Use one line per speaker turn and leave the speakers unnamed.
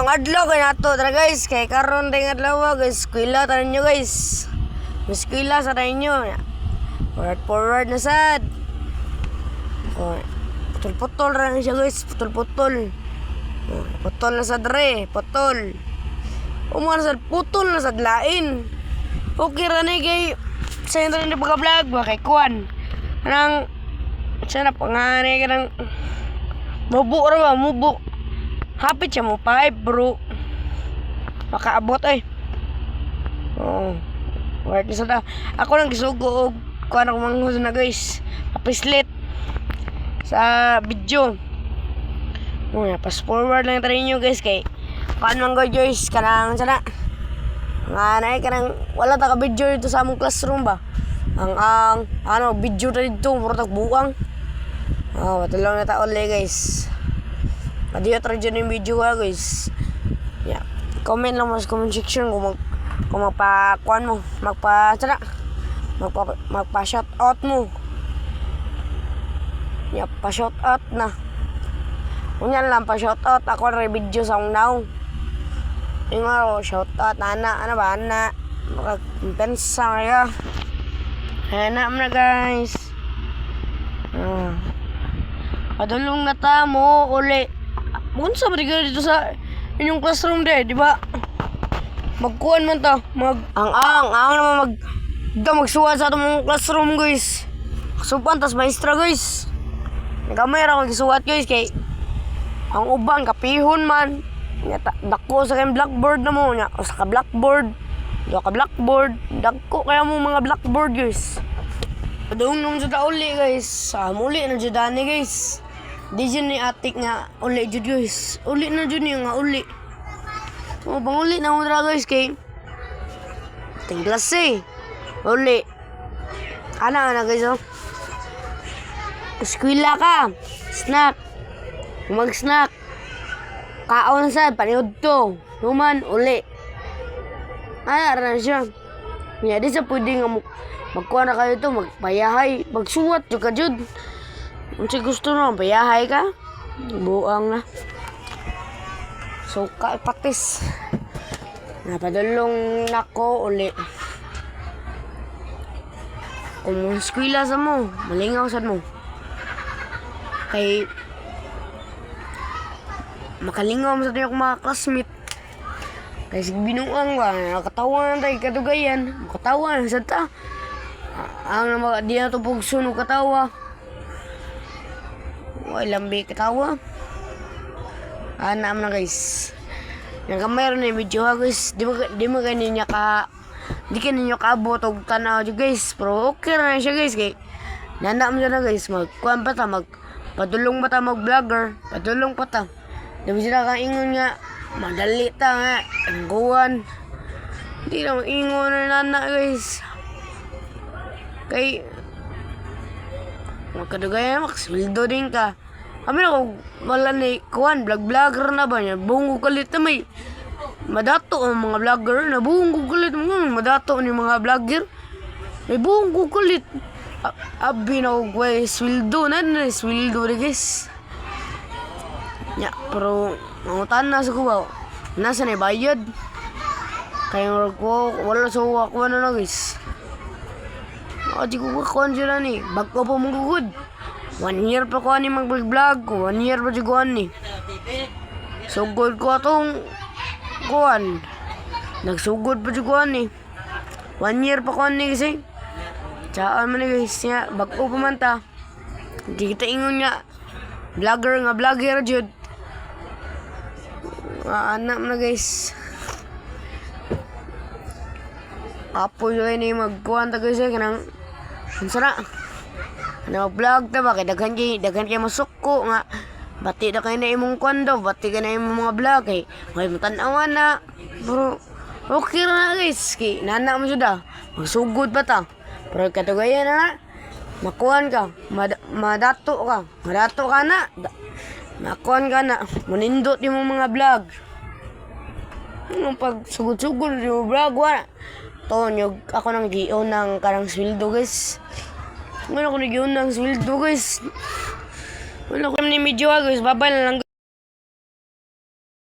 Ngayong adlaw kay nato tara guys, kay karon ring adlaw guys, eskwela ta ninyo guys. Eskwela sa ninyo. Forward na sad. Oh, putol-putol ra siya guys, putol-putol. Putol na sad re, putol. Umar sad putol na sad lain. Okay ra ni kay sa inyo ni pagka-vlog ba kay kuan. Nang sana pangane ka ng mubo ra ba, mubo. Hapit siya mo 5 bro. Makaabot ay. Oh. Work na sada. Ako lang gisugo og kuan ako manghud na guys. Apislit sa video. Oh, pass forward lang tayo nyo guys kay paano lang guys kanang sana. Nga na kanang wala ta ka video dito sa among classroom ba. Ang ano video ta dito puro tag buang. Oh, matulong na ta ulit guys. Adiyo try dyan yung video ha guys. Yeah. Comment lang mo sa comment section kung magpa-kuan mo. Magpa-shout out mo. Yeah, pa-shout out na. Kunyan lang pa-shout out. Ako rin video sa now. Yung nga shout out. Ano ba? Ana. Makagpensa kaya. Hanap na guys. Padulong na ta mo uli. Bunsa ba dito sa inyong classroom di ba? Magkuhan man ta, ang naman magsuwan sa atong classroom guys. Supan tas maestra guys. Nagamay ra ko gisuwat guys kay ang uban kapihon man. Dako sa kay blackboard na mo nya, o sa ka blackboard. Do ka blackboard, dagko kaya mo mga blackboard guys. Padung nung sa uli guys. Muli na jud ani guys. Di dyan ni atik nga uli dyan guys. Uli na dyan nga uli. O panguli na mo guys kay ating klase. Uli. Ana guys oh. Eskwela ka. Snack. Mag-snack. Kaon sad paniud to. Human uli. Ana ra siya. Nya di sa pwede nga magkuha na kayo to magpayahay. Magsuwat jud ka jud. Kung gusto mo, payahay ka. Buang na. So, patis. Napadulong nako uli. Kung eskwela sa mo, malingaw sad mo. Kay makalingaw mo sa tayo mga classmate. Kay sig binuang ba, nakatawa na tayo kadugayan. Makatawa na sa ta. Ang di na ito pagsunog katawa. Lambi katawa. Anam na guys. Nagamayroon na video ha guys. Di mo ganyan di ka ninyo kaabot og tanaw dyan guys. Pero okay na siya guys. Kay nanam dyan na guys. Magkuhan pa ta. Padulong pa ta mag-vlogger. Padulong pa ta. Di mo sila kang ingon nga. Madali ta nga. Tangguan. Di na mag-ingon na nana guys. Kay magkadugayan makswildo din ka. Kami na kung wala ni kuhan, vlogger na ba niya? Buong kulit na may madato ang mga vlogger na buong kulit madato ni mga vlogger. May buong kulit. Abi na kung swildo na swildo rin guys. Ya, pero mangutan na sa kuwa. Nasa na bayad. Kaya wala sa kuwa na guys. Di ko kakuhan sila ni. Bago pa mong gugod. 1 year pa ko ni mag-vlog. 1 year pa siguan ni. Sugod ko atong kuhan. Nagsugod pa siguan ni. 1 year pa ko ni kasi. Tsaan man ni guys. Bago pa man ta. Di kita ingon nga. Vlogger jud. Anak na guys. Apo yun ni magkuhan ta guys kanang sana mag-vlog ta ba kay daghan kay masuko nga bati na kay na imong kuan daw bati ka na imong mga vlog kay may matanawan na bro okay ra na guys kay nana mo suda magsugod pa ta pero katugayan na makuhan ka madato ka na makuhan ka na munindot yung mga vlog nung pag sugod yung vlog wala Tonyog, ako nang giyon ng karang sweldo guys. Ngayon ako nag-giyon ng sweldo guys. Wala ko ni medyo guys, babay na lang.